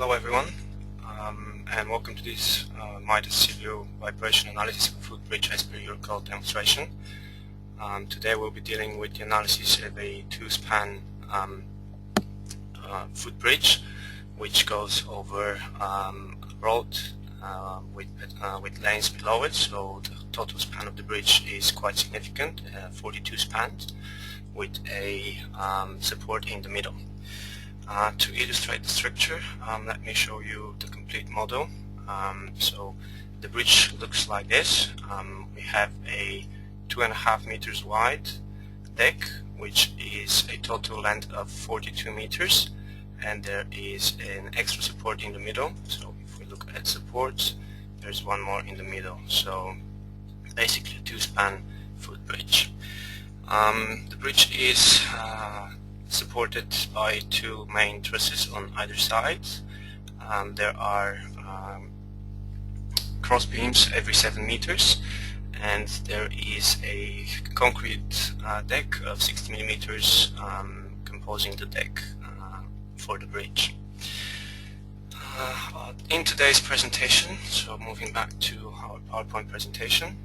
Hello everyone, and welcome to this Midas severe vibration analysis of Footbridge as per Eurocode demonstration. Today we'll be dealing with the analysis of a two-span footbridge which goes over a road with lanes below it, so the total span of the bridge is quite significant, 42 spans, with a support in the middle. To illustrate the structure, let me show you the complete model. So the bridge looks like this. We have a 2.5 meters wide deck, which is a total length of 42 meters, and there is an extra support in the middle. So if we look at supports, there's one more in the middle. So basically a two-span footbridge. The bridge is supported by two main trusses on either side. There are cross beams every 7 meters, and there is a concrete deck of 60 millimeters composing the deck for the bridge. In today's presentation, so moving back to our PowerPoint presentation,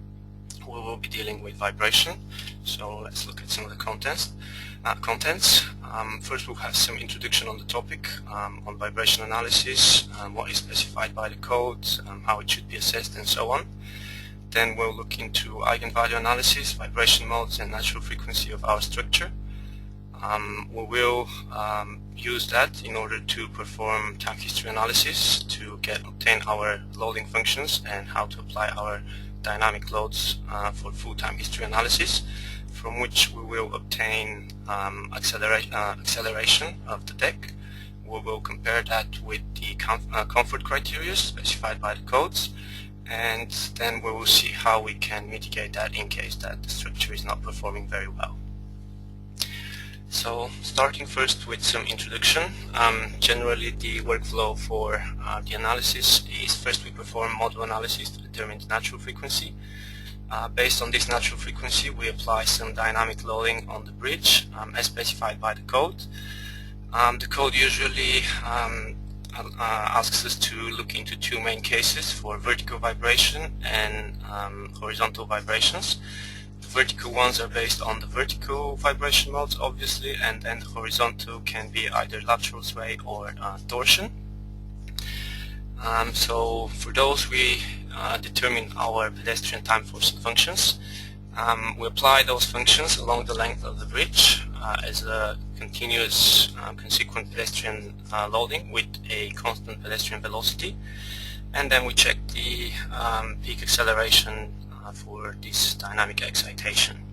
we will be dealing with vibration. So let's look at some of the contents. First we'll have some introduction on the topic, on vibration analysis, what is specified by the code, how it should be assessed, and so on. Then we'll look into eigenvalue analysis, vibration modes, and natural frequency of our structure. We will use that in order to perform time history analysis to obtain our loading functions and how to apply our dynamic loads for full time history analysis, from which we will obtain acceleration of the deck. We will compare that with the comfort criteria specified by the codes, and then we will see how we can mitigate that in case that the structure is not performing very well. So starting first with some introduction, generally the workflow for the analysis is first we perform model analysis to determine the natural frequency. Based on this natural frequency, we apply some dynamic loading on the bridge as specified by the code. The code usually asks us to look into two main cases for vertical vibration and horizontal vibrations. The vertical ones are based on the vertical vibration modes, obviously, and then the horizontal can be either lateral sway or torsion. So for those we determine our pedestrian time forcing functions. We apply those functions along the length of the bridge as a continuous consequent pedestrian loading with a constant pedestrian velocity, and then we check the peak acceleration for this dynamic excitation.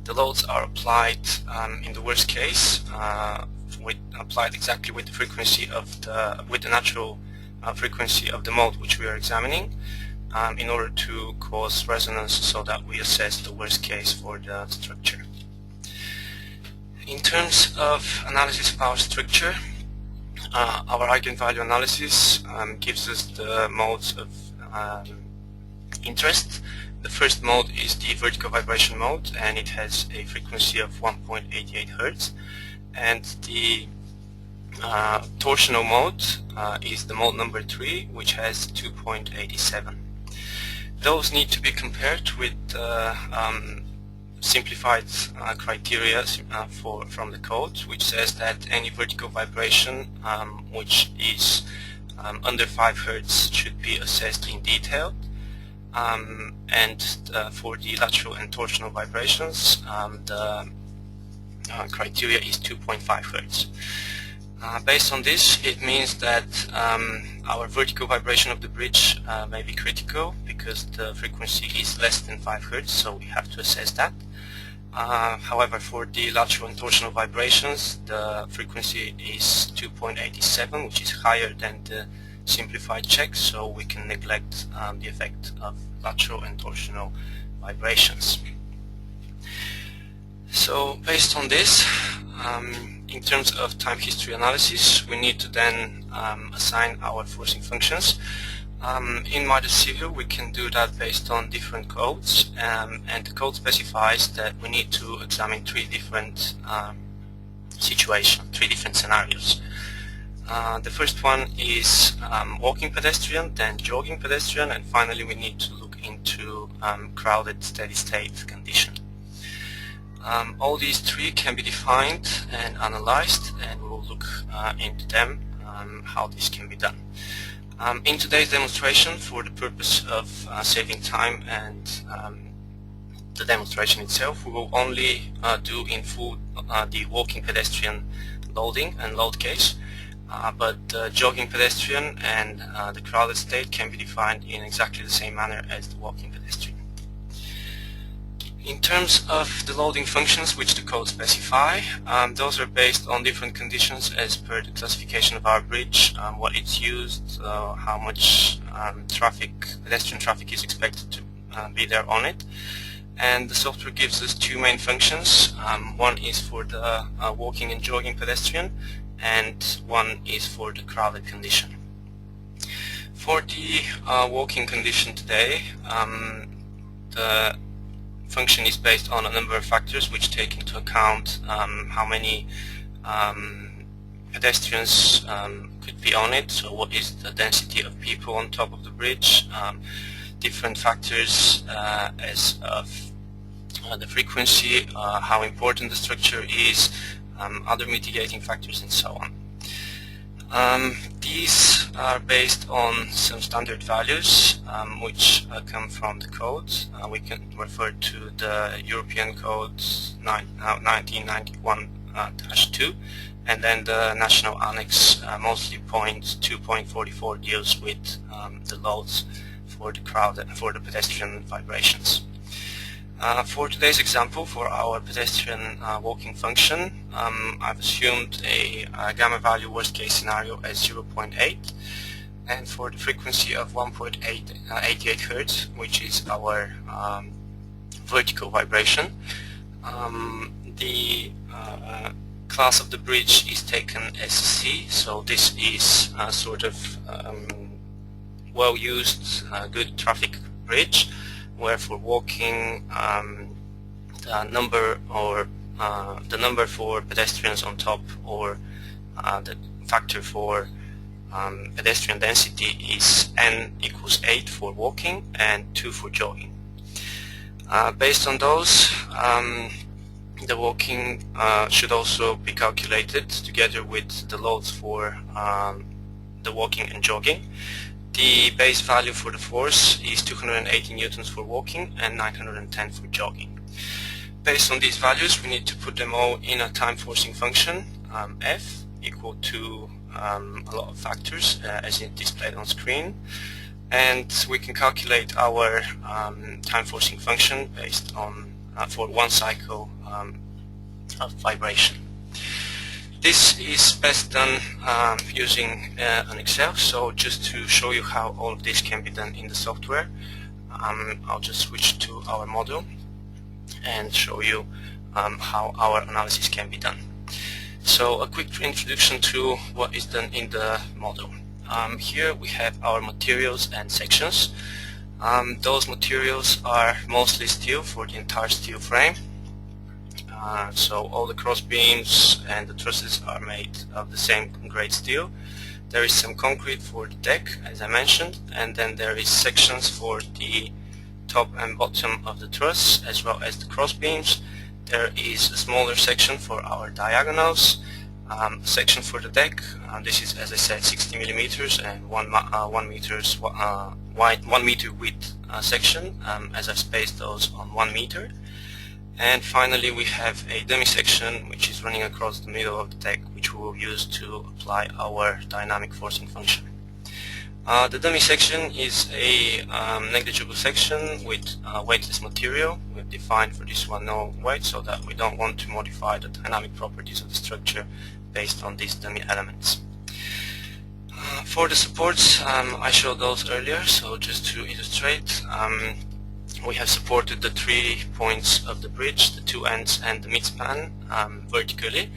The loads are applied in the worst case, applied exactly with the frequency of the natural frequency of the mode which we are examining, in order to cause resonance so that we assess the worst case for the structure. In terms of analysis of our structure, our eigenvalue analysis gives us the modes of interest. The first mode is the vertical vibration mode, and it has a frequency of 1.88 Hz, and the torsional mode is the mode number 3, which has 2.87. Those need to be compared with simplified criteria from the code, which says that any vertical vibration which is under 5 Hz should be assessed in detail, and for the lateral and torsional vibrations the criteria is 2.5 Hz. Based on this, it means that our vertical vibration of the bridge may be critical because the frequency is less than 5 Hz, so we have to assess that. However, for the lateral and torsional vibrations, the frequency is 2.87, which is higher than the simplified check, so we can neglect the effect of lateral and torsional vibrations. So based on this, in terms of time history analysis, we need to then assign our forcing functions. In Midas we can do that based on different codes, and the code specifies that we need to examine three different situations, three different scenarios. The first one is walking pedestrian, then jogging pedestrian, and finally we need to look into crowded steady state condition. All these three can be defined and analyzed, and we will look into them, how this can be done. In today's demonstration, for the purpose of saving time and the demonstration itself, we will only do in full the walking pedestrian loading and load case, but the jogging pedestrian and the crowded state can be defined in exactly the same manner as the walking pedestrian. In terms of the loading functions which the code specify, those are based on different conditions as per the classification of our bridge, what it's used, how much pedestrian traffic is expected to be there on it. And the software gives us two main functions. One is for the walking and jogging pedestrian, and one is for the crowded condition. For the walking condition today, the function is based on a number of factors which take into account how many pedestrians could be on it, so what is the density of people on top of the bridge, different factors as of the frequency, how important the structure is, other mitigating factors, and so on. These are based on some standard values which come from the code. We can refer to the European Code 1991-2, and then the national annex, mostly point 2.44, deals with the loads for the pedestrian vibrations. For today's example, for our pedestrian walking function, I've assumed a gamma value worst case scenario as 0.8, and for the frequency of 1.88 Hz, which is our vertical vibration, the class of the bridge is taken as C, so this is sort of well-used, good traffic bridge, where for walking the number for pedestrians on top, or the factor for pedestrian density, is n equals 8 for walking and 2 for jogging. Based on those, the walking should also be calculated together with the loads for the walking and jogging. The base value for the force is 280 newtons for walking and 910 for jogging. Based on these values, we need to put them all in a time forcing function, f, equal to a lot of factors as is displayed on screen, and we can calculate our time forcing function based on for one cycle of vibration. This is best done using an Excel, so just to show you how all of this can be done in the software, I'll just switch to our model and show you how our analysis can be done. So a quick introduction to what is done in the model. Here we have our materials and sections. Those materials are mostly steel for the entire steel frame. So all the cross beams and the trusses are made of the same grade steel. There is some concrete for the deck, as I mentioned, and then there is sections for the top and bottom of the truss, as well as the cross beams. There is a smaller section for our diagonals, a section for the deck. This is, as I said, 60 millimeters and 1 meter width section, as I've spaced those on 1 meter. And finally we have a dummy section which is running across the middle of the deck, which we will use to apply our dynamic forcing function. The dummy section is a negligible section with weightless material. We've defined for this one no weight, so that we don't want to modify the dynamic properties of the structure based on these dummy elements. For the supports, I showed those earlier, so just to illustrate, we have supported the 3 points of the bridge, the 2 ends and the midspan, vertically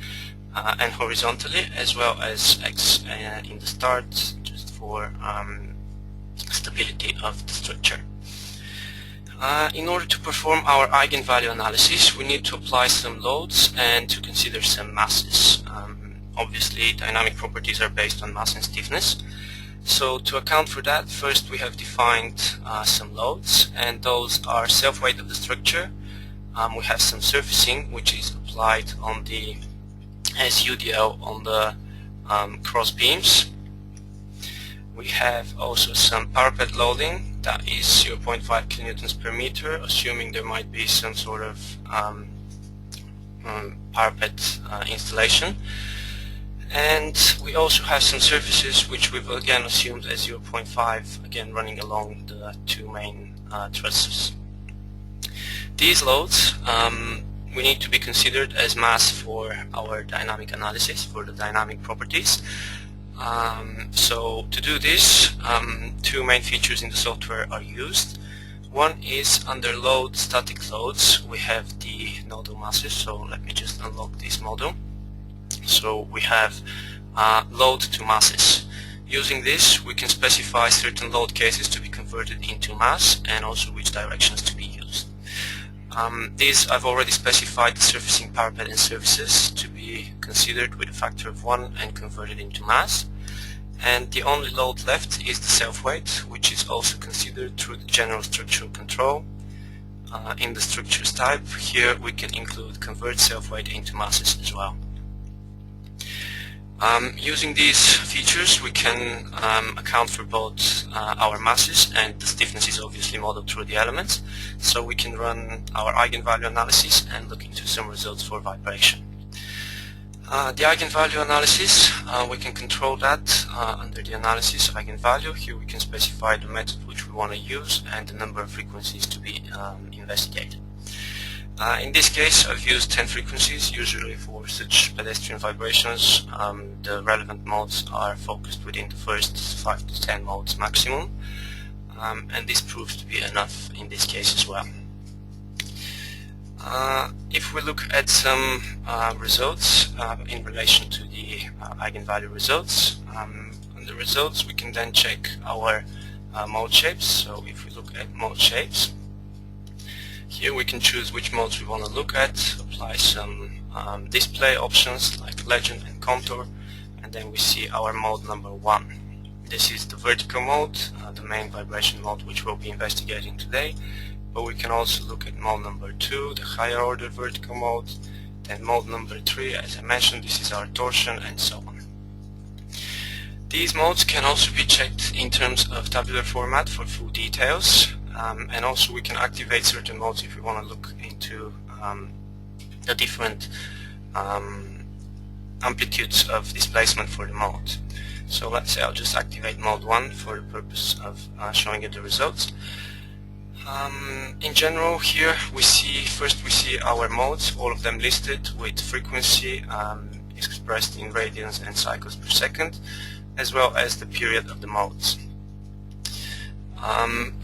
and horizontally, as well as X in the start, just for stability of the structure. In order to perform our eigenvalue analysis, we need to apply some loads and to consider some masses. obviously dynamic properties are based on mass and stiffness. So to account for that, first we have defined some loads, and those are self-weight of the structure. We have some surfacing which is applied on the SUDL on the cross beams. We have also some parapet loading, that is 0.5 kilonewtons per meter, assuming there might be some sort of parapet installation. And we also have some surfaces which we've again assumed as 0.5, again running along the two main trusses. These loads we need to be considered as mass for our dynamic analysis, for the dynamic properties. So to do this, two main features in the software are used. One is under load static loads, we have the nodal masses. So let me just unlock this model. So we have load to masses. Using this we can specify certain load cases to be converted into mass and also which directions to be used. These I've already specified the surfacing, parapet and surfaces to be considered with a factor of 1 and converted into mass. And the only load left is the self-weight, which is also considered through the general structural control. In the structures type, here we can include convert self-weight into masses as well. Using these features we can account for both our masses, and the stiffness is obviously modeled through the elements, so we can run our eigenvalue analysis and look into some results for vibration. The eigenvalue analysis, we can control that under the analysis of eigenvalue. Here we can specify the method which we want to use and the number of frequencies to be investigated. In this case I've used 10 frequencies. Usually for such pedestrian vibrations the relevant modes are focused within the first 5 to 10 modes maximum, and this proves to be enough in this case as well. If we look at some results in relation to the eigenvalue results, on the results we can then check our mode shapes. So if we look at mode shapes, here we can choose which modes we want to look at, apply some display options like legend and contour, and then we see our mode number 1. This is the vertical mode, the main vibration mode which we'll be investigating today. But we can also look at mode number 2, the higher order vertical mode, then mode number 3, as I mentioned, this is our torsion, and so on. These modes can also be checked in terms of tabular format for full details, and also we can activate certain modes if we want to look into the different amplitudes of displacement for the mode. So let's say I'll just activate mode 1 for the purpose of showing you the results. In general, here we see our modes, all of them listed with frequency expressed in radians and cycles per second, as well as the period of the modes.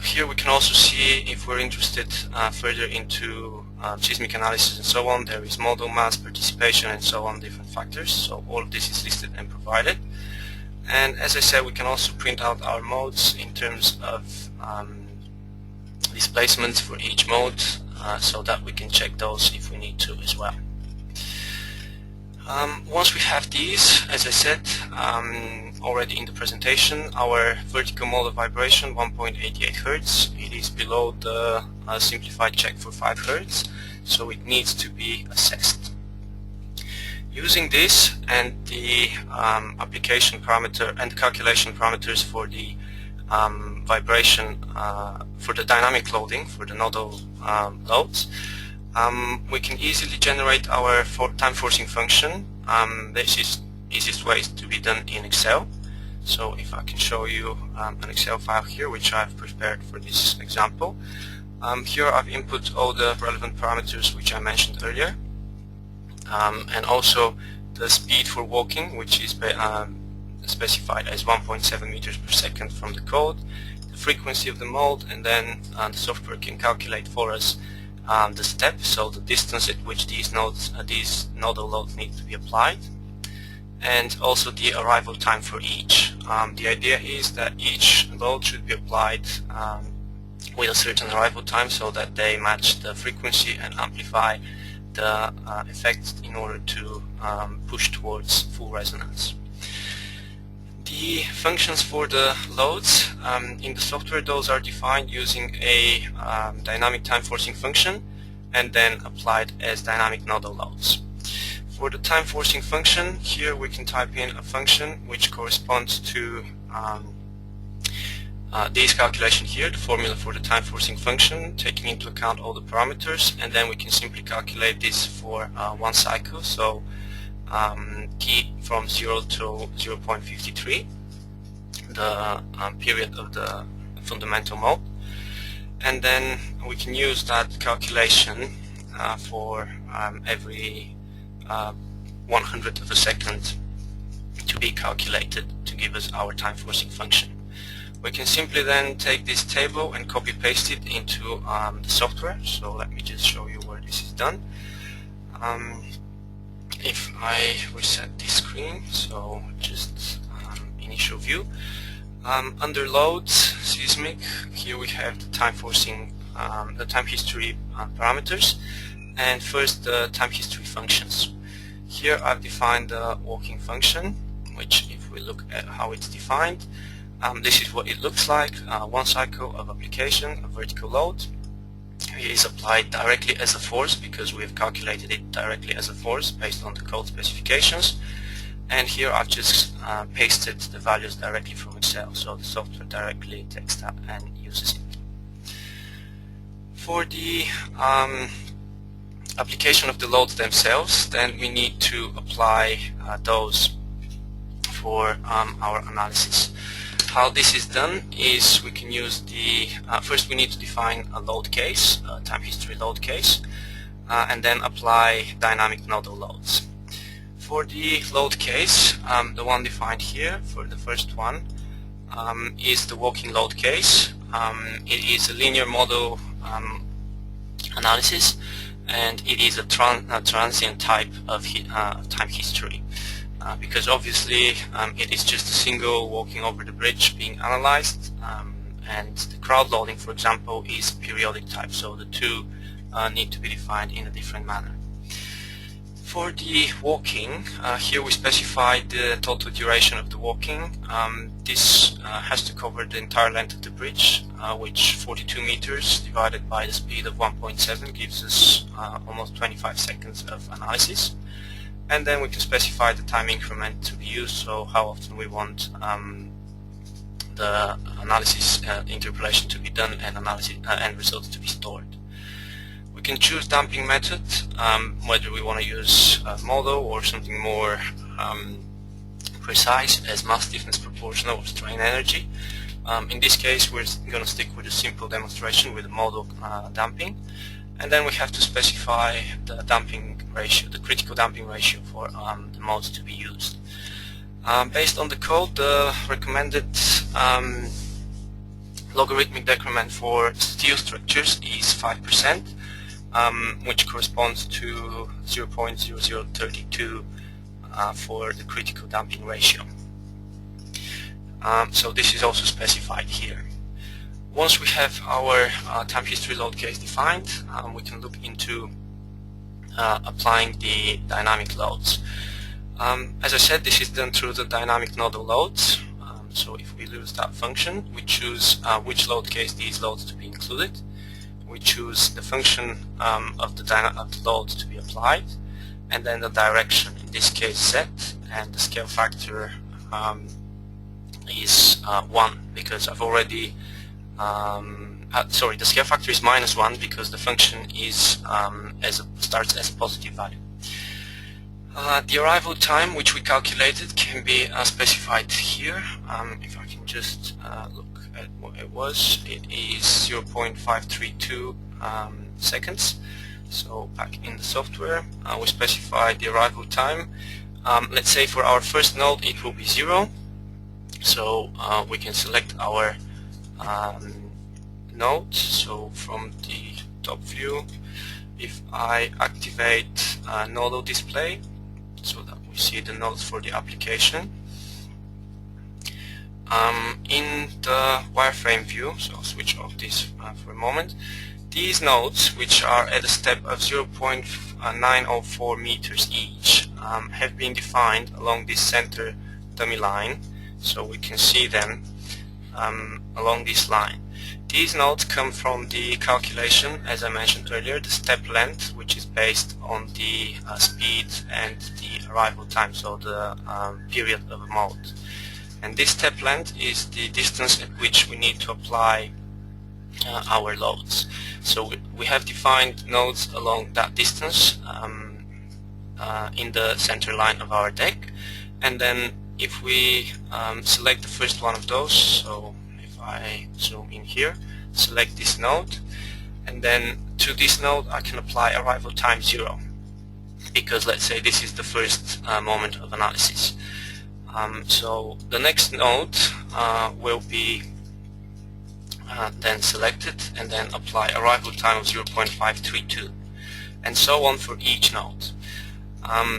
Here we can also see, if we're interested further into seismic analysis and so on, there is modal mass, participation and so on, different factors. So all of this is listed and provided. And as I said, we can also print out our modes in terms of displacements for each mode, so that we can check those if we need to as well. Once we have these, as I said already in the presentation, our vertical mode of vibration 1.88 Hz, it is below the simplified check for 5 Hz, so it needs to be assessed. Using this and the application parameter and the calculation parameters for the vibration for the dynamic loading, for the nodal loads, we can easily generate our time forcing function. This is easiest way to be done in Excel. So if I can show you an Excel file here which I've prepared for this example. Here I've input all the relevant parameters which I mentioned earlier, and also the speed for walking, which is specified as 1.7 meters per second from the code, the frequency of the mode, and then the software can calculate for us the step, so the distance at which these nodal loads need to be applied, and also the arrival time for each. The idea is that each load should be applied with a certain arrival time so that they match the frequency and amplify the effects in order to push towards full resonance. The functions for the loads in the software, those are defined using a dynamic time forcing function and then applied as dynamic nodal loads. For the time forcing function, here we can type in a function which corresponds to this calculation here, the formula for the time forcing function, taking into account all the parameters, and then we can simply calculate this for one cycle, so t from 0 to 0.53, the period of the fundamental mode, and then we can use that calculation for every 100th of a second to be calculated to give us our time forcing function. We can simply then take this table and copy paste it into the software. So let me just show you where this is done. If I reset this screen, so just initial view, under loads, seismic, here we have the time forcing, the time history parameters, and first the time history functions. Here I've defined the walking function, which if we look at how it's defined, this is what it looks like. One cycle of application, a vertical load. It is applied directly as a force because we have calculated it directly as a force based on the code specifications. And here I've just pasted the values directly from Excel, so the software directly takes that and uses it. For the application of the loads themselves, then we need to apply those for our analysis. How this is done is we can use the, first we need to define a load case, a time history load case, and then apply dynamic nodal loads. For the load case, the one defined here for the first one is the walking load case. It is a linear model analysis, and it is a transient type of time history. Because obviously it is just a single walking over the bridge being analyzed, and the crowd loading, for example, is periodic type, so the two need to be defined in a different manner. For the walking, here we specify the total duration of the walking. This has to cover the entire length of the bridge, which 42 meters divided by the speed of 1.7 gives us almost 25 seconds of analysis. And then we can specify the time increment to be used, so how often we want the analysis interpolation to be done and analysis and results to be stored. We can choose damping method, whether we want to use a model or something more precise as mass stiffness proportional or strain energy. In this case we're going to stick with a simple demonstration with a model damping. And then we have to specify the damping ratio, the critical damping ratio for the modes to be used. Based on the code, the recommended logarithmic decrement for steel structures is 5%, which corresponds to 0.0032 for the critical damping ratio. So this is also specified here. Once we have our time history load case defined, we can look into applying the dynamic loads. As I said, this is done through the dynamic nodal loads. So if we use that function, we choose which load case these loads to be included. We choose the function of the load to be applied, and then the direction, in this case Z, and the scale factor is 1 because I've already sorry, the scale factor is -1 because the function is starts as a positive value. The arrival time which we calculated can be specified here. If I can just look at what it was, it is 0.532 seconds. So back in the software, we specify the arrival time. Let's say for our first node it will be 0. So we can select our node. So from the top view, if I activate nodal display so that we see the nodes for the application, in the wireframe view, so I'll switch off this for a moment, These nodes, which are at a step of 0.904 meters each, have been defined along this center dummy line, so we can see them along this line. These nodes come from the calculation, as I mentioned earlier, the step length, which is based on the speed and the arrival time, so the period of a mode. And this step length is the distance at which we need to apply our loads. So we have defined nodes along that distance in the center line of our deck, and then if we select the first one of those, so if I zoom in here, select this node, and then to this node I can apply arrival time 0, because let's say this is the first moment of analysis. So the next node will be then selected, and then apply arrival time of 0.532, and so on for each node.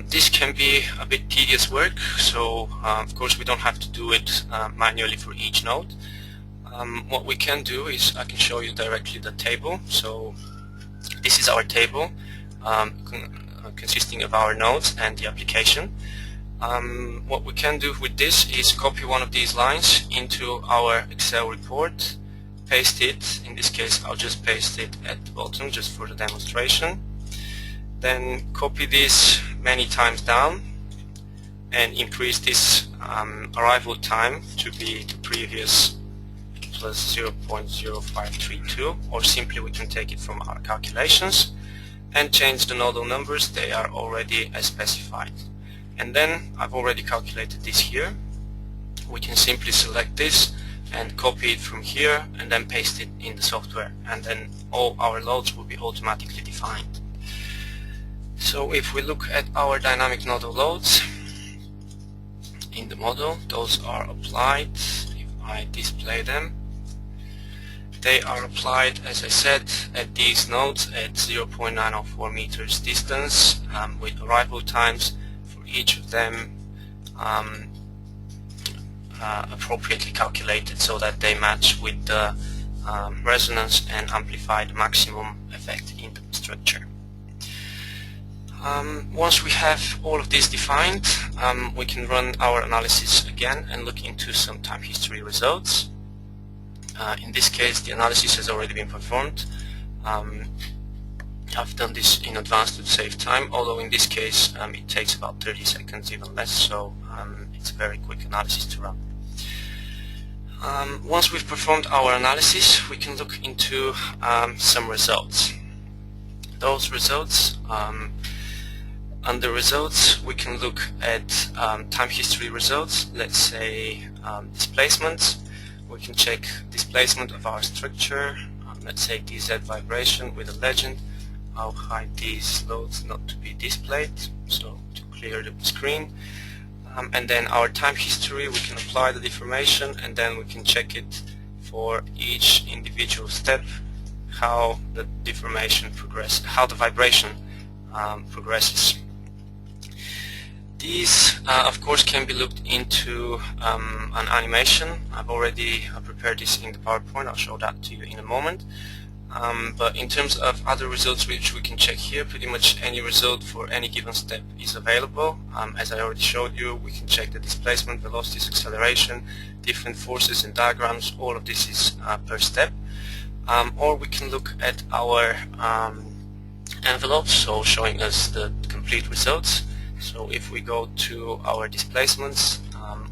This can be a bit tedious work, so of course we don't have to do it manually for each node. What we can do is I can show you directly the table. So this is our table consisting of our nodes and the application. What we can do with this is copy one of these lines into our Excel report, paste it. In this case I'll just paste it at the bottom just for the demonstration. Then copy this many times down and increase this arrival time to be the previous plus 0.0532, or simply we can take it from our calculations and change the nodal numbers. They are already as specified. And then I've already calculated this here. We can simply select this and copy it from here and then paste it in the software, and then all our loads will be automatically defined. So if we look at our dynamic nodal loads in the model, those are applied. If I display them, they are applied, as I said, at these nodes at 0.904 meters distance, with arrival times for each of them appropriately calculated so that they match with the resonance and amplified maximum effect in the structure. Once we have all of this defined, we can run our analysis again and look into some time history results. In this case the analysis has already been performed. I've done this in advance to save time, although in this case it takes about 30 seconds, even less, so it's a very quick analysis to run. Once we've performed our analysis, we can look into some results. Those results, under results we can look at time history results. Let's say displacements. We can check displacement of our structure, let's say DZ vibration with a legend. I'll hide these loads not to be displayed, so to clear the screen. And then our time history, we can apply the deformation, and then we can check it for each individual step, how the deformation progresses, how the vibration progresses. These of course can be looked into an animation. I've already prepared this in the PowerPoint. I'll show that to you in a moment. But in terms of other results which we can check here, pretty much any result for any given step is available. As I already showed you, we can check the displacement, velocities, acceleration, different forces and diagrams. All of this is per step. Or we can look at our envelopes, so showing us the complete results. So if we go to our displacements,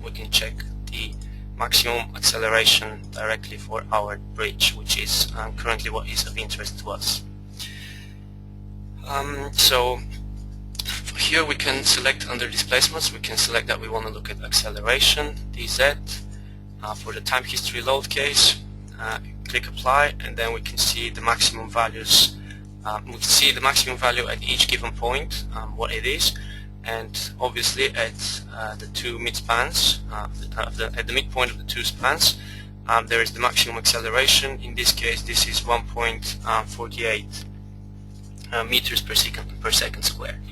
we can check the maximum acceleration directly for our bridge, which is currently what is of interest to us. So here we can select under displacements, we can select that we want to look at acceleration, dz. For the time history load case, click apply, and then we can see the maximum values. We can see the maximum value at each given point, what it is. And obviously at the two midspans, at the midpoint of the two spans, there is the maximum acceleration. In this case this is 1.48 meters per second squared.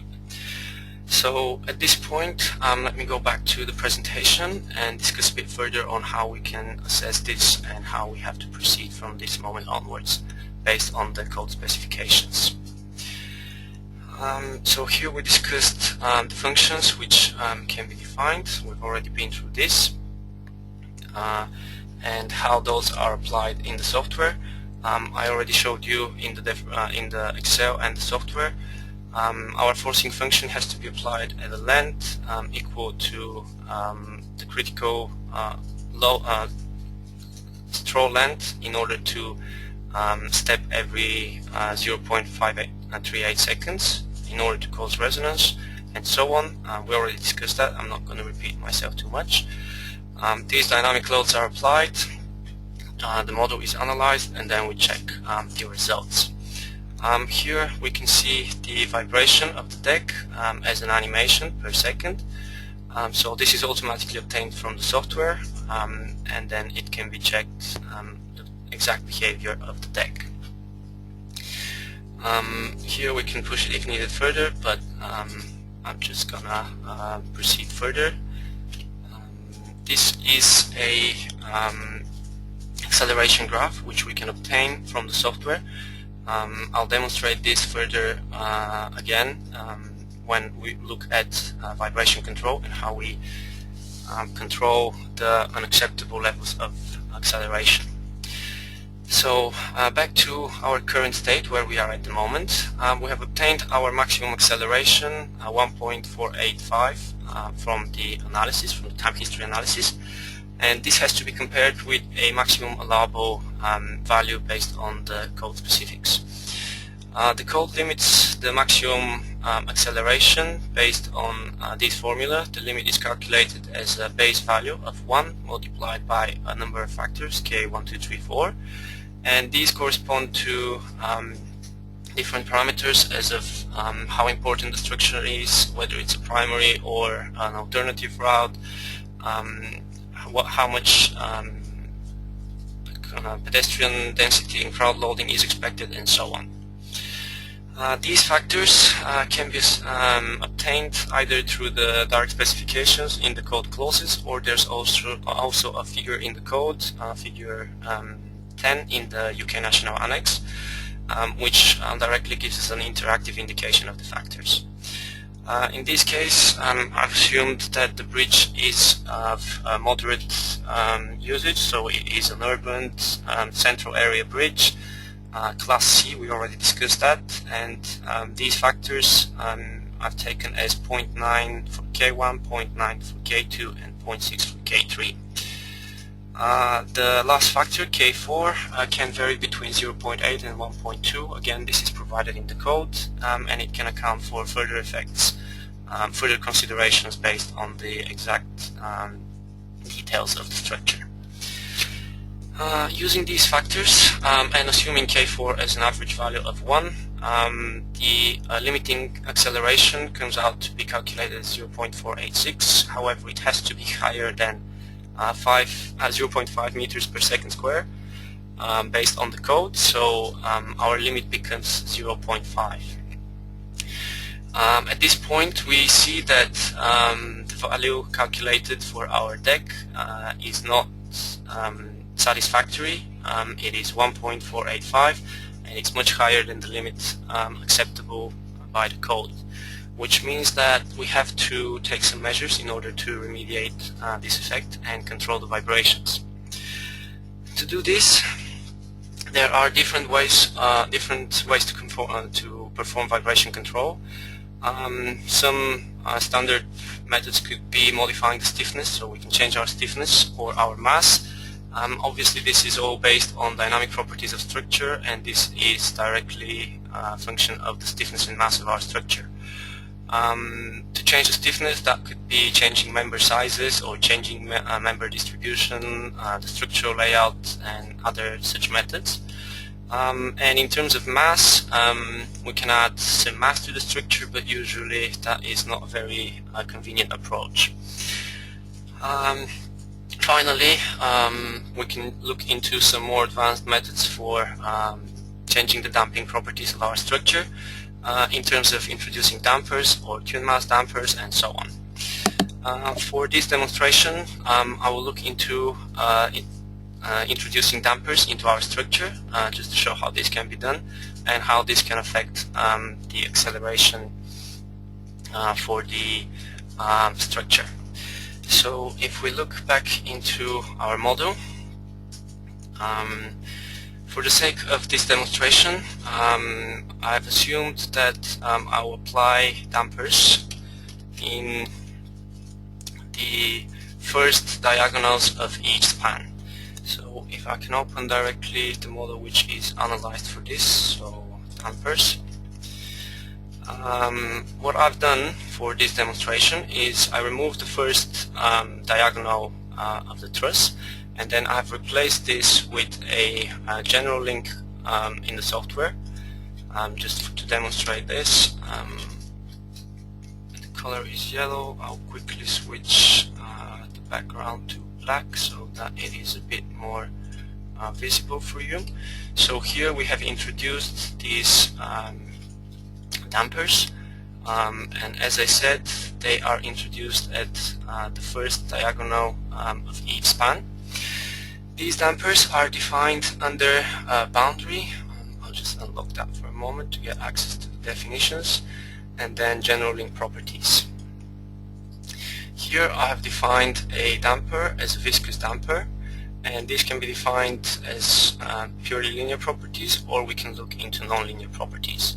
So at this point let me go back to the presentation and discuss a bit further on how we can assess this and how we have to proceed from this moment onwards. based on the code specifications. So here we discussed the functions which can be defined. We've already been through this and how those are applied in the software. I already showed you in the Excel and the software. Our forcing function has to be applied at a length equal to the critical straw length in order to step every 0.538 seconds in order to cause resonance, and so on. We already discussed that. I'm not going to repeat myself too much. These dynamic loads are applied, the model is analyzed, and then we check the results. Here we can see the vibration of the deck as an animation per second. So this is automatically obtained from the software, and then it can be checked, the exact behavior of the deck. Here we can push it if needed further, but I'm just gonna proceed further. This is a acceleration graph which we can obtain from the software. I'll demonstrate this further again when we look at vibration control and how we control the unacceptable levels of acceleration. So back to our current state where we are at the moment. We have obtained our maximum acceleration 1.485 from the analysis, from the time history analysis, and this has to be compared with a maximum allowable value based on the code specifics. The code limits the maximum acceleration based on this formula. The limit is calculated as a base value of 1 multiplied by a number of factors, k, 1, 2, 3, 4, and these correspond to different parameters as of how important the structure is, whether it's a primary or an alternative route, how much pedestrian density and crowd loading is expected, and so on. These factors can be obtained either through the direct specifications in the code clauses, or there's also a figure in the code, figure 10 in the UK National Annex, which directly gives us an interactive indication of the factors. In this case, I've assumed that the bridge is of moderate usage, so it is an urban central area bridge, class C. We already discussed that, and these factors I've taken as 0.9 for K1, 0.9 for K2, and 0.6 for K3. The last factor, K4, can vary between 0.8 and 1.2. Again, this is provided in the code, and it can account for further effects, further considerations based on the exact details of the structure. Using these factors and assuming K4 as an average value of 1, the limiting acceleration comes out to be calculated as 0.486. However, it has to be higher than 0.5 meters per second square based on the code, so our limit becomes 0.5. At this point we see that the value calculated for our deck is not satisfactory. It is 1.485, and it's much higher than the limit acceptable by the code, which means that we have to take some measures in order to remediate this effect and control the vibrations. To do this, there are different ways to perform vibration control. Some standard methods could be modifying the stiffness, so we can change our stiffness or our mass. Obviously this is all based on dynamic properties of structure, and this is directly a function of the stiffness and mass of our structure. To change the stiffness, that could be changing member sizes or changing member distribution, the structural layout, and other such methods. And in terms of mass, we can add some mass to the structure, but usually that is not a very convenient approach. Finally, we can look into some more advanced methods for changing the damping properties of our structure in terms of introducing dampers or tune mass dampers, and so on. For this demonstration, I will look into introducing dampers into our structure, just to show how this can be done and how this can affect the acceleration for the structure. So if we look back into our model, for the sake of this demonstration, I've assumed that I will apply dampers in the first diagonals of each span. So if I can open directly the model which is analyzed for this, so dampers. What I've done for this demonstration is I removed the first diagonal of the truss, and then I've replaced this with a general link in the software. Just to demonstrate this, the color is yellow. I'll quickly switch the background to black so that it is a bit more visible for you. So here we have introduced these dampers, and as I said, they are introduced at the first diagonal of each span. These dampers are defined under a boundary. I'll just unlock that for a moment to get access to the definitions, and then general link properties. Here I have defined a damper as a viscous damper, and this can be defined as purely linear properties, or we can look into non-linear properties.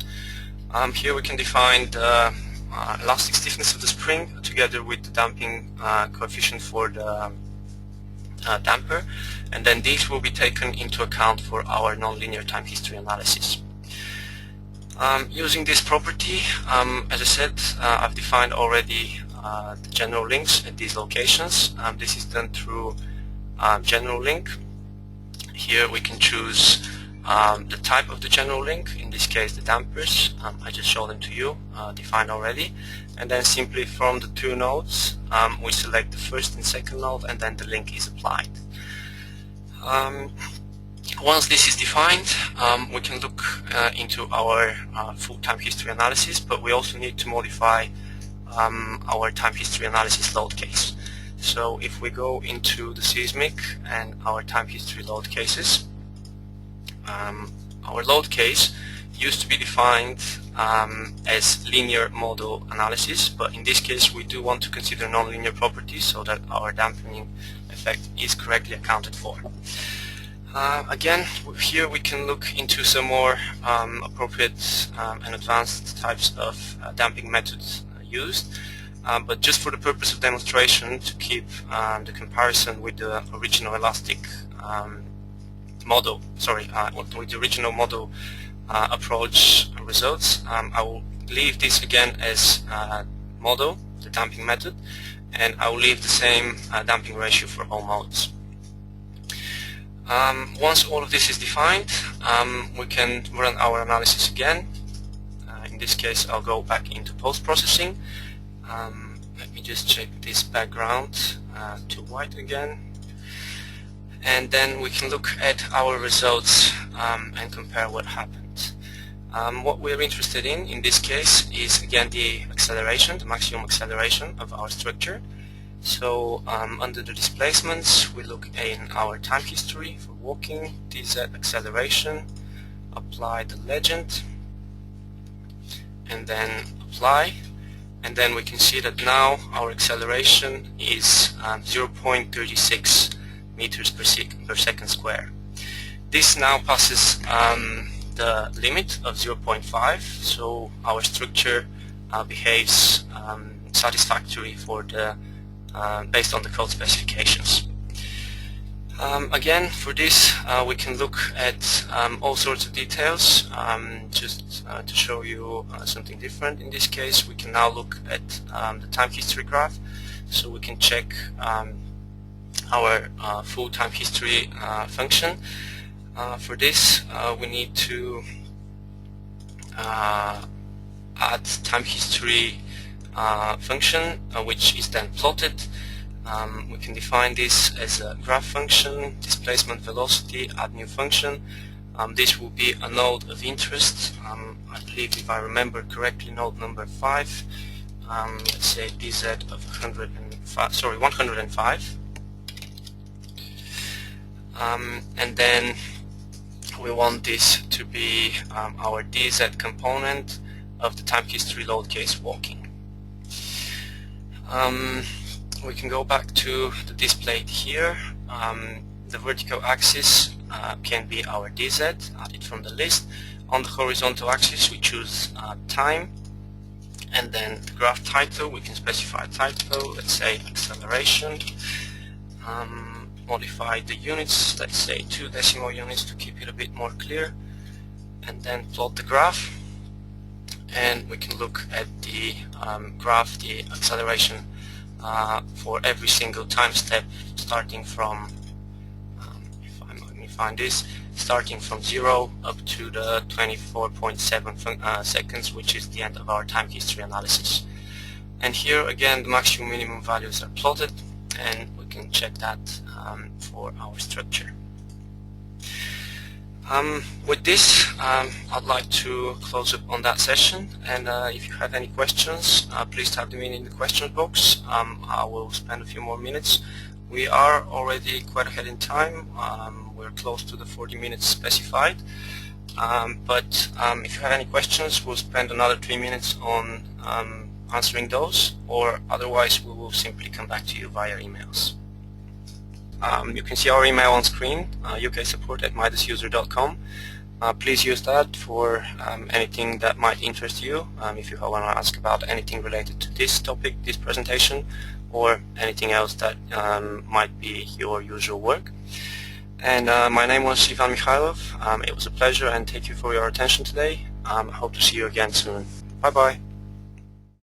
Here we can define the elastic stiffness of the spring together with the damping coefficient for the damper, and then these will be taken into account for our nonlinear time history analysis. Using this property, as I said, I've defined already the general links at these locations. This is done through general link. Here we can choose the type of the general link, in this case the dampers. I just showed them to you, defined already, and then simply from the two nodes we select the first and second node, and then the link is applied. Once this is defined, we can look into our full time history analysis, but we also need to modify our time history analysis load case. So if we go into the seismic and our time history load cases, our load case used to be defined as linear model analysis, but in this case we do want to consider nonlinear properties so that our dampening effect is correctly accounted for. Again, here we can look into some more appropriate and advanced types of damping methods used, but just for the purpose of demonstration, to keep the comparison with the original elastic model, with the original model approach results, I will leave this again as model, the damping method, and I will leave the same damping ratio for all modes. Once all of this is defined, we can run our analysis again. In this case, I'll go back into post-processing. Let me just check this background to white again, and then we can look at our results and compare what happened. What we're interested in this case is again the acceleration, the maximum acceleration of our structure. So under the displacements, we look in our time history for walking, dz acceleration, apply the legend, and then apply, and then we can see that now our acceleration is 0.36 meters per second square. This now passes the limit of 0.5, so our structure behaves satisfactory for the based on the code specifications. Again, for this we can look at all sorts of details. Just to show you something different, in this case we can now look at the time history graph, so we can check our full time history function. For this we need to add time history function, which is then plotted. We can define this as a graph function, displacement velocity, add new function. This will be a node of interest. I believe, if I remember correctly, node number 5. Let's say dz of 105. and then we want this to be our DZ component of the time history load case walking. We can go back to the displayed here. The vertical axis can be our DZ, added from the list. On the horizontal axis we choose time, and then the graph title, we can specify a title, let's say acceleration. Modify the units, let's say 2 decimal units to keep it a bit more clear, and then plot the graph, and we can look at the graph, the acceleration for every single time step starting from, let me find this, starting from 0 up to the 24.7 seconds, which is the end of our time history analysis. And here again the maximum minimum values are plotted, and we can check that for our structure. With this, I'd like to close up on that session, and if you have any questions, please type them in the questions box. I will spend a few more minutes. We are already quite ahead in time. We're close to the 40 minutes specified, but if you have any questions, we'll spend another 3 minutes on answering those, or otherwise we will simply come back to you via emails. You can see our email on screen, uksupport@midasuser.com. Please use that for anything that might interest you, if you want to ask about anything related to this topic, this presentation, or anything else that might be your usual work. And my name was Ivan Mikhailov. It was a pleasure, and thank you for your attention today. I hope to see you again soon. Bye bye.